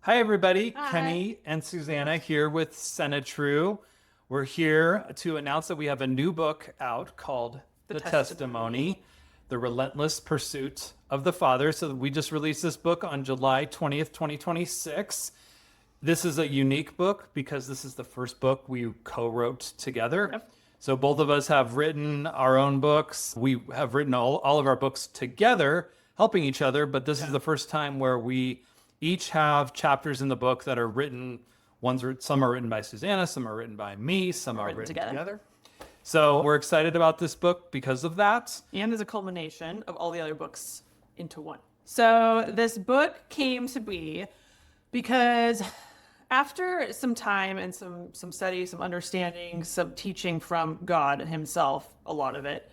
Hi, everybody. Hi. Kenny and Susanna here with Senetru. We're here to announce that we have a new book out called The Testimony, The Relentless Pursuit of the Father. So we just released this book on July 20th, 2026. This is a unique book because this is the first book we co-wrote together. Yep. So both of us have written our own books. We have written all of our books together, helping each other, but this is the first time where we each have chapters in the book that are written. Some are written by Susanna, some are written by me, some are written together. So we're excited about this book because of that. And as a culmination of all the other books into one. So this book came to be because after some time and some study, some understanding, some teaching from God himself, a lot of it,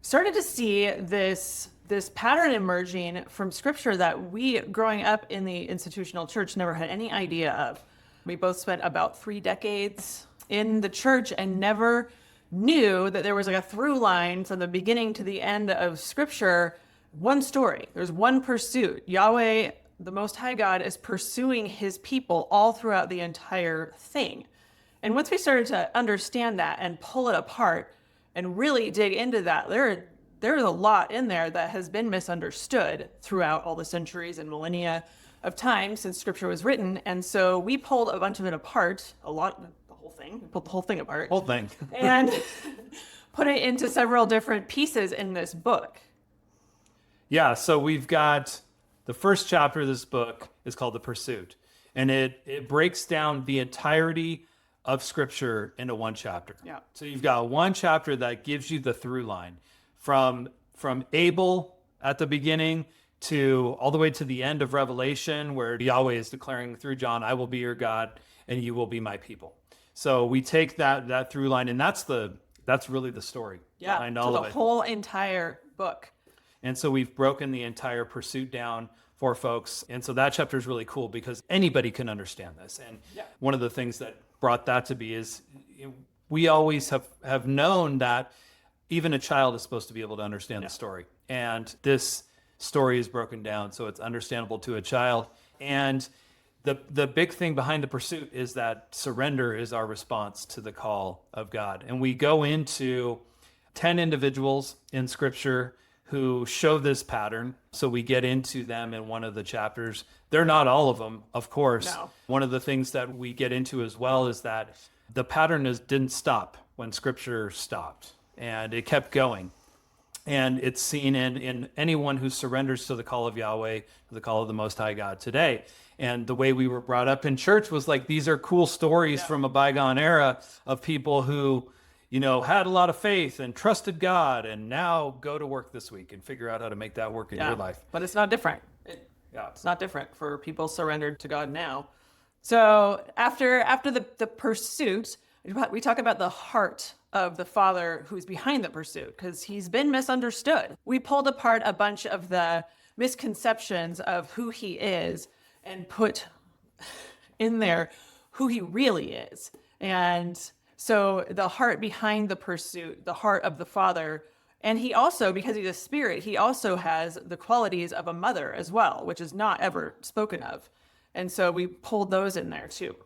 started to see this pattern emerging from scripture that we, growing up in the institutional church, never had any idea of. We both spent about 3 decades in the church and never knew that there was like a through line from the beginning to the end of scripture, one story. There's one pursuit. Yahweh, the Most High God, is pursuing his people all throughout the entire thing. And once we started to understand that and pull it apart and really dig into that, there's a lot in there that has been misunderstood throughout all the centuries and millennia of time since scripture was written. And so we pulled a bunch of it apart, the whole thing. We pulled the whole thing apart. Whole thing. And put it into several different pieces in this book. Yeah, so we've got the first chapter of this book is called The Pursuit. And it breaks down the entirety of scripture into one chapter. Yeah. So you've got one chapter that gives you the through line from Abel at the beginning to all the way to the end of Revelation, where Yahweh is declaring through John, I will be your God and you will be my people. So we take that through line, and that's really the story behind all of it. The whole entire book. And so we've broken the entire pursuit down for folks. And so that chapter is really cool because anybody can understand this. And one of the things that brought that to be is we always have known that even a child is supposed to be able to understand the story. And this story is broken down so it's understandable to a child. And the big thing behind the pursuit is that surrender is our response to the call of God. And we go into 10 individuals in scripture who show this pattern. So we get into them in one of the chapters. They're not all of them, of course. No. One of the things that we get into as well is that the pattern didn't stop when scripture stopped, and it kept going. And it's seen in anyone who surrenders to the call of Yahweh, to the call of the Most High God today. And the way we were brought up in church was like, these are cool stories from a bygone era of people who, had a lot of faith and trusted God, and now go to work this week and figure out how to make that work in your life. But it's not different. It's not different for people surrendered to God now. So after the pursuit, we talk about the heart of the Father who's behind the pursuit, because he's been misunderstood. We pulled apart a bunch of the misconceptions of who he is and put in there who he really is. And so the heart behind the pursuit, the heart of the Father, and he also, because he's a spirit, he also has the qualities of a mother as well, which is not ever spoken of. And so we pulled those in there too.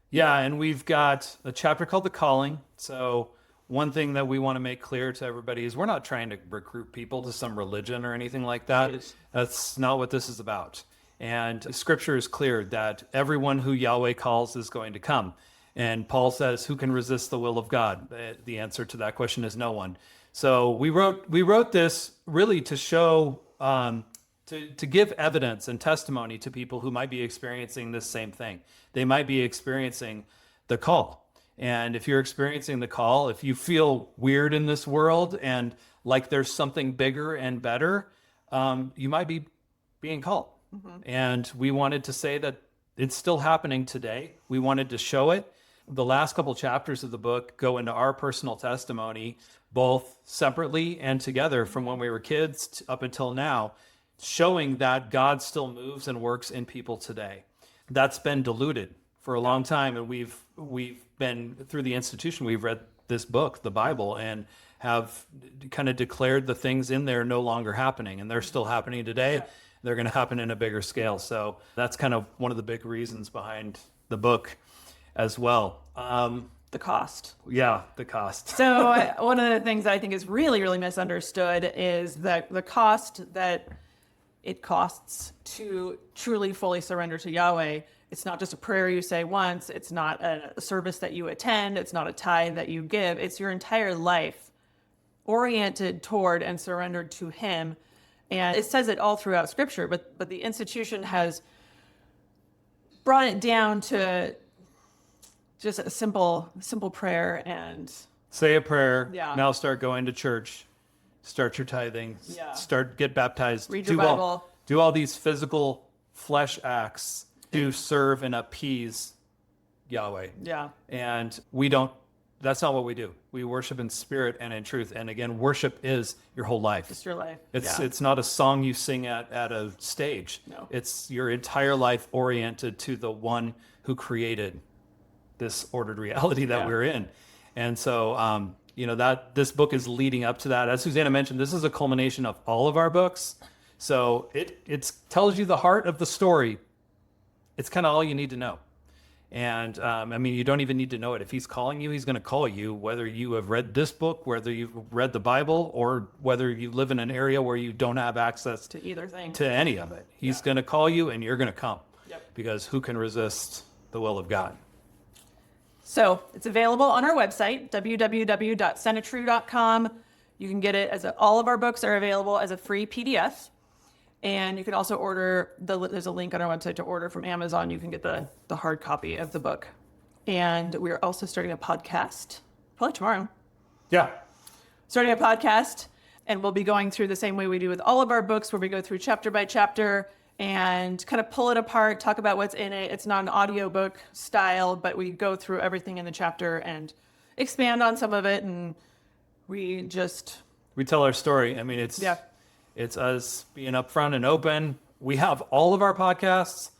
Yeah, and we've got a chapter called The Calling. So one thing that we want to make clear to everybody is we're not trying to recruit people to some religion or anything like that. That's not what this is about. And scripture is clear that everyone who Yahweh calls is going to come. And Paul says, who can resist the will of God? The answer to that question is no one. So we wrote this really to show, to give evidence and testimony to people who might be experiencing this same thing. They might be experiencing the call. And if you're experiencing the call, if you feel weird in this world and like there's something bigger and better, you might be being called. Mm-hmm. And we wanted to say that it's still happening today. We wanted to show it. The last couple chapters of the book go into our personal testimony, both separately and together from when we were kids up until now, showing that God still moves and works in people today. That's been diluted for a long time, and we've been through the institution. We've read this book, the Bible, and have kind of declared the things in there no longer happening, and they're still happening today. they're going to happen in a bigger scale. So that's kind of one of the big reasons behind the book as well. The cost. Yeah, the cost. So one of the things that I think is really, really misunderstood is that the cost that it costs to truly fully surrender to Yahweh. It's not just a prayer you say once. It's not a service that you attend. It's not a tithe that you give. It's your entire life oriented toward and surrendered to Him. And it says it all throughout Scripture, but the institution has brought it down to just a simple prayer and say a prayer. Yeah. Now start going to church. Start your tithing. Yeah. Get baptized. Read your Bible. Do all these physical flesh acts to serve and appease Yahweh. Yeah. And that's not what we do. We worship in spirit and in truth. And again, worship is your whole life. It's your life. It's not a song you sing at a stage. No. It's your entire life oriented to the one who created this ordered reality that we're in. And so, that this book is leading up to that. As Susanna mentioned, this is a culmination of all of our books. So it tells you the heart of the story. It's kind of all you need to know. And you don't even need to know it. If He's calling you, He's going to call you, whether you have read this book, whether you've read the Bible, or whether you live in an area where you don't have access To either thing. to any of it. He's going to call you and you're going to come. Yep. Because who can resist the will of God? So it's available on our website, www.senetru.com. You can get it all of our books are available as a free PDF. And you can also order, there's a link on our website to order from Amazon. You can get the hard copy of the book. And we're also starting a podcast, probably tomorrow. Yeah. Starting a podcast, and we'll be going through the same way we do with all of our books, where we go through chapter by chapter and kind of pull it apart, talk about what's in it. It's not an audiobook style, but we go through everything in the chapter and expand on some of it. And we tell our story. It's us being upfront and open. We have all of our podcasts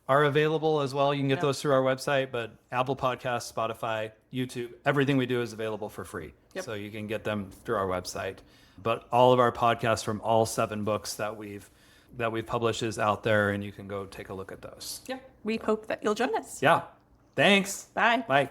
are available as well. You can get those through our website, but Apple Podcasts, Spotify, YouTube, everything we do is available for free. Yep. So you can get them through our website. But all of our podcasts from all 7 books that we've published is out there, and you can go take a look at those. we hope that you'll join us. Yeah. Thanks. Bye. Bye.